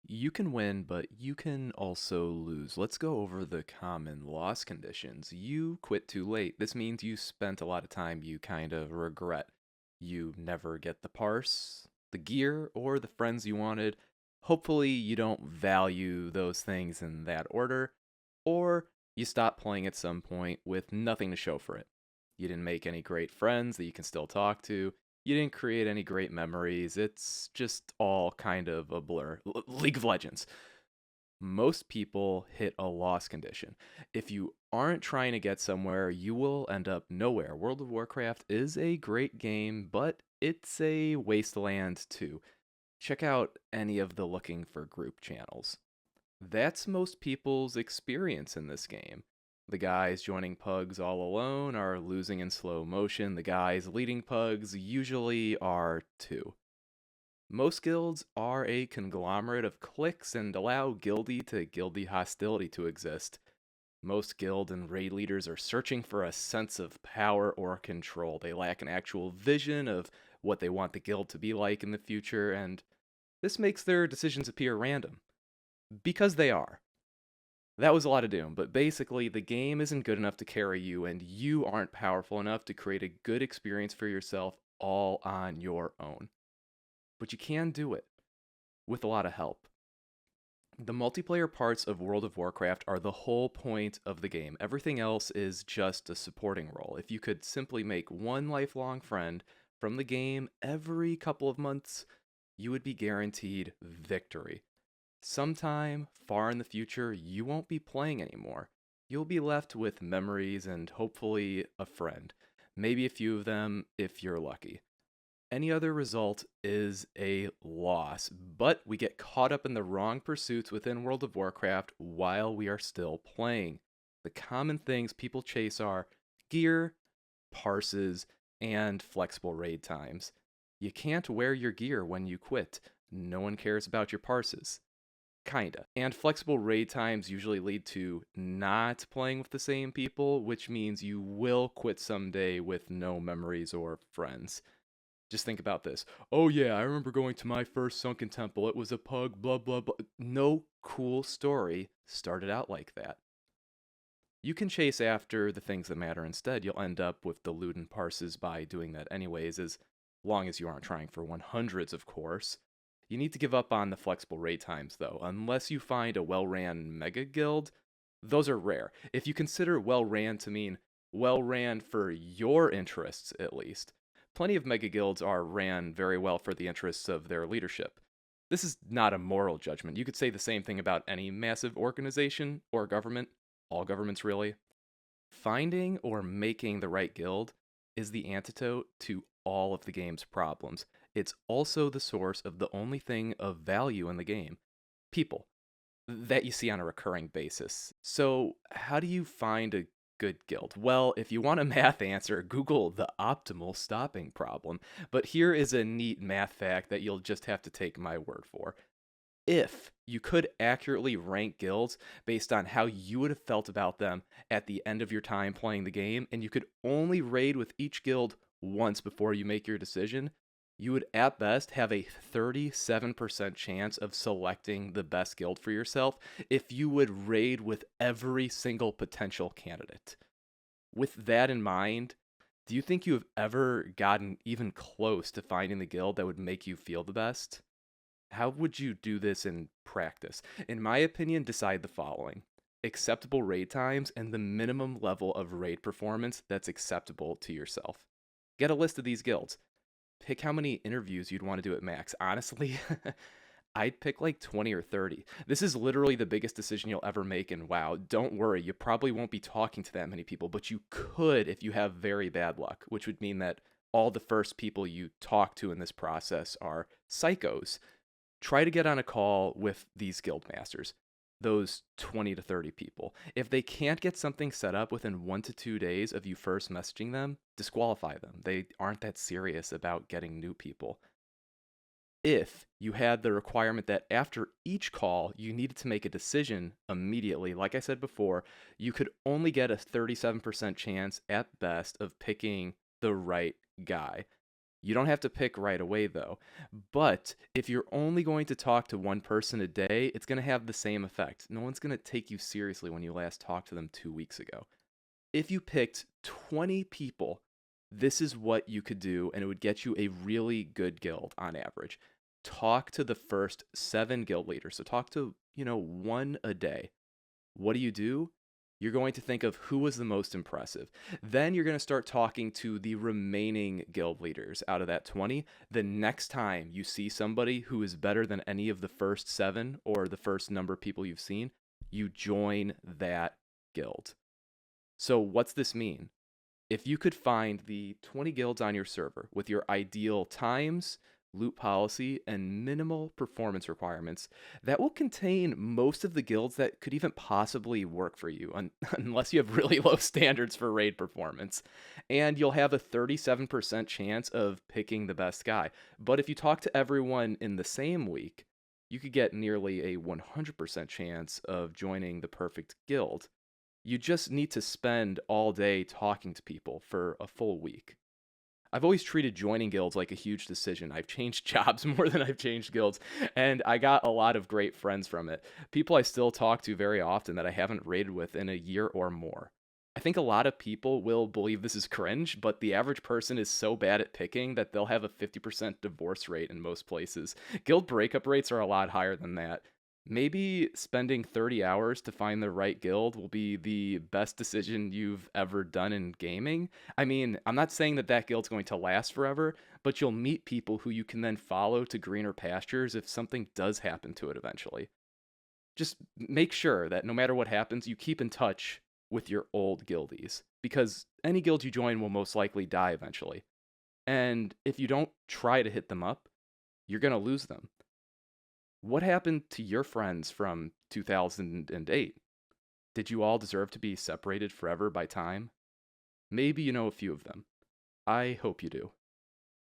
You can win, but you can also lose. Let's go over the common loss conditions. You quit too late. This means you spent a lot of time you kind of regret. You never get the parse, the gear, or the friends you wanted. Hopefully, you don't value those things in that order, or you stop playing at some point with nothing to show for it. You didn't make any great friends that you can still talk to. You didn't create any great memories. It's just all kind of a blur. League of Legends. Most people hit a loss condition. If you aren't trying to get somewhere, you will end up nowhere. World of Warcraft is a great game, but it's a wasteland too. Check out any of the looking for group channels. That's most people's experience in this game. The guys joining pugs all alone are losing in slow motion. The guys leading pugs usually are too. Most guilds are a conglomerate of cliques and allow guildy to guildy hostility to exist. Most guild and raid leaders are searching for a sense of power or control. They lack an actual vision of what they want the guild to be like in the future, and this makes their decisions appear random. Because they are. That was a lot of doom, but basically, the game isn't good enough to carry you, and you aren't powerful enough to create a good experience for yourself all on your own. But you can do it with a lot of help. The multiplayer parts of World of Warcraft are the whole point of the game. Everything else is just a supporting role. If you could simply make one lifelong friend from the game every couple of months, you would be guaranteed victory. Sometime far in the future, you won't be playing anymore. You'll be left with memories and hopefully a friend. Maybe a few of them if you're lucky. Any other result is a loss, but we get caught up in the wrong pursuits within World of Warcraft while we are still playing. The common things people chase are gear, parses, and flexible raid times. You can't wear your gear when you quit. No one cares about your parses. Kinda. And flexible raid times usually lead to not playing with the same people, which means you will quit someday with no memories or friends. Just think about this. Oh yeah, I remember going to my first sunken temple. It was a pug, blah blah blah. No cool story started out like that. You can chase after the things that matter instead. You'll end up with the loot and parses by doing that anyways, as long as you aren't trying for 100s, of course. You need to give up on the flexible raid times, though, unless you find a well ran mega guild. Those are rare. If you consider well ran to mean well ran for your interests, at least, plenty of mega guilds are ran very well for the interests of their leadership. This is not a moral judgment. You could say the same thing about any massive organization or government, all governments really. Finding or making the right guild is the antidote to all of the game's problems. It's also the source of the only thing of value in the game people that you see on a recurring basis. So, how do you find a good guild? Well, if you want a math answer, Google the optimal stopping problem. But here is a neat math fact that you'll just have to take my word for. If you could accurately rank guilds based on how you would have felt about them at the end of your time playing the game, and you could only raid with each guild once before you make your decision, you would at best have a 37% chance of selecting the best guild for yourself if you would raid with every single potential candidate. With that in mind, do you think you have ever gotten even close to finding the guild that would make you feel the best? How would you do this in practice? In my opinion, decide the following: acceptable raid times and the minimum level of raid performance that's acceptable to yourself. Get a list of these guilds. Pick how many interviews you'd want to do at max. Honestly, I'd pick like 20 or 30. This is literally the biggest decision you'll ever make in WoW. Don't worry, you probably won't be talking to that many people, but you could if you have very bad luck, which would mean that all the first people you talk to in this process are psychos. Try to get on a call with these guild masters, those 20 to 30 people. If they can't get something set up within 1 to 2 days of you first messaging them, disqualify them. They aren't that serious about getting new people. If you had the requirement that after each call you needed to make a decision immediately, like I said before, you could only get a 37% chance at best of picking the right guy. You don't have to pick right away though. But if you're only going to talk to one person a day, it's going to have the same effect. No one's going to take you seriously when you last talked to them 2 weeks ago. If you picked 20 people, this is what you could do, and it would get you a really good guild on average. Talk to the first 7 guild leaders. So talk to, one a day. What do? You're going to think of who was the most impressive. Then you're going to start talking to the remaining guild leaders out of that 20. The next time you see somebody who is better than any of the first 7 or the first number of people you've seen, you join that guild. So, what's this mean? If you could find the 20 guilds on your server with your ideal times, loot policy, and minimal performance requirements, that will contain most of the guilds that could even possibly work for you, unless you have really low standards for raid performance. And you'll have a 37% chance of picking the best guy. But if you talk to everyone in the same week, you could get nearly a 100% chance of joining the perfect guild. You just need to spend all day talking to people for a full week. I've always treated joining guilds like a huge decision. I've changed jobs more than I've changed guilds, and I got a lot of great friends from it. People I still talk to very often that I haven't raided with in a year or more. I think a lot of people will believe this is cringe, but the average person is so bad at picking that they'll have a 50% divorce rate in most places. Guild breakup rates are a lot higher than that. Maybe spending 30 hours to find the right guild will be the best decision you've ever done in gaming. I mean, I'm not saying that that guild's going to last forever, but you'll meet people who you can then follow to greener pastures if something does happen to it eventually. Just make sure that no matter what happens, you keep in touch with your old guildies, because any guild you join will most likely die eventually. And if you don't try to hit them up, you're going to lose them. What happened to your friends from 2008? Did you all deserve to be separated forever by time? Maybe you know a few of them. I hope you do.